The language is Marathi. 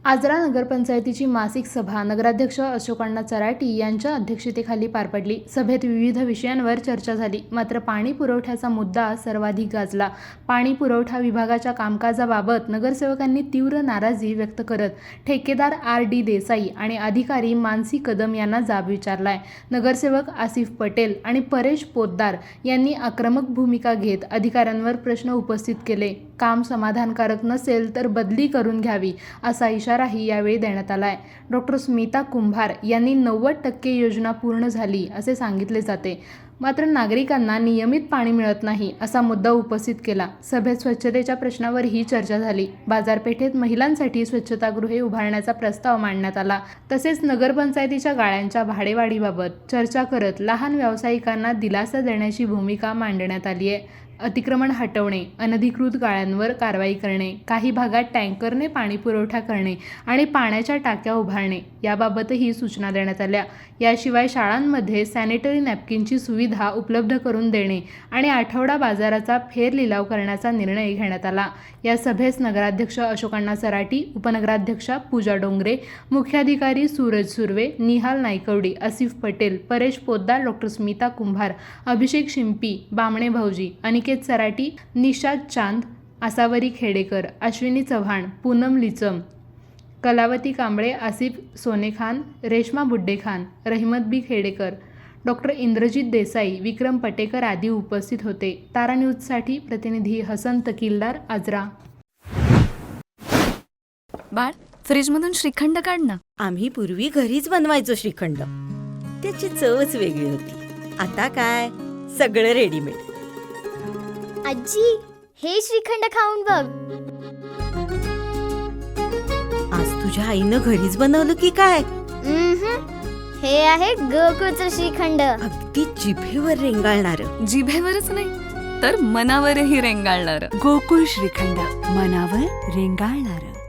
आजरा नगरपंचायतीची मासिक सभा नगराध्यक्ष अशोकअण्णा चराटी यांच्या अध्यक्षतेखाली पार पडली. सभेत विविध विषयांवर चर्चा झाली. मात्र पाणी पुरवठ्याचा मुद्दा सर्वाधिक गाजला. पाणी पुरवठा विभागाच्या कामकाजाबाबत नगरसेवकांनी तीव्र नाराजी व्यक्त करत ठेकेदार R.D. देसाई आणि अधिकारी मानसी कदम यांना जाब विचारलाय. नगरसेवक आसिफ पटेल आणि परेश पोतदार यांनी आक्रमक भूमिका घेत अधिकाऱ्यांवर प्रश्न उपस्थित केले. काम समाधानकारक नसेल तर बदली करून घ्यावी असा इशाराही यावेळी देण्यात आलाय. डॉ. स्मिता कुंभार यांनी 90% योजना पूर्ण झाली असे सांगितले जाते, मात्र नागरिकांना नियमित पाणी मिळत नाही असा मुद्दा उपस्थित केला. सभेत स्वच्छतेच्या प्रश्नावरही चर्चा झाली. बाजारपेठेत महिलांसाठी स्वच्छतागृहे उभारण्याचा प्रस्ताव मांडण्यात आला. तसेच नगरपंचायतीच्या गाळ्यांच्या भाडेवाढीबाबत चर्चा करत लहान व्यावसायिकांना दिलासा देण्याची भूमिका मांडण्यात आली आहे. अतिक्रमण हटवणे, अनधिकृत गाळ्यांवर कारवाई करणे, काही भागात टँकरने पाणी पुरवठा करणे आणि पाण्याच्या टाक्या उभारणे याबाबतही सूचना देण्यात आल्या. याशिवाय शाळांमध्ये सॅनिटरी नॅपकिनची सुविधा उपलब्ध करून देणे आणि आठवडा बाजाराचा फेरलिलाव करण्याचा निर्णय घेण्यात आला. या सभेस नगराध्यक्ष अशोकअण्णा चराटी, उपनगराध्यक्षा पूजा डोंगरे, मुख्याधिकारी सूरज सुर्वे, निहाल नायकवडी, आसिफ पटेल, परेश पोतदार, डॉ. स्मिता कुंभार, अभिषेक शिंपी, बामणे भाऊजी, अनिकेत सराटी, निशाद चांद, आसावरी खेडेकर, अश्विनी चव्हाण, पूनम लिचम, कलावती कांबळे, आसिफ सोनेखान, रेश्मा बुड्डेखान, रहिमत बी खेडेकर, डॉ. इंद्रजित देसाई, विक्रम पटेकर आदी उपस्थित होते. तारा न्यूजसाठी प्रतिनिधी हसन तकीलदार, आजरा. बाळ, फ्रीजमधून श्रीखंड काढ ना. आम्ही पूर्वी घरीच बनवायचो श्रीखंड. त्याची चवच वेगळी होती. आता काय सगळं रेडीमेड. आजी, हे श्रीखंड खाऊन बघ. आज तुझ्या आईनं घरीच बनवलं की काय? हे आहे गोकुळचं श्रीखंड. अगदी जिभेवर रेंगाळणार. जिभेवरच नाही तर मनावरही रेंगाळणार. गोकुळ श्रीखंड, मनावर रेंगाळणार.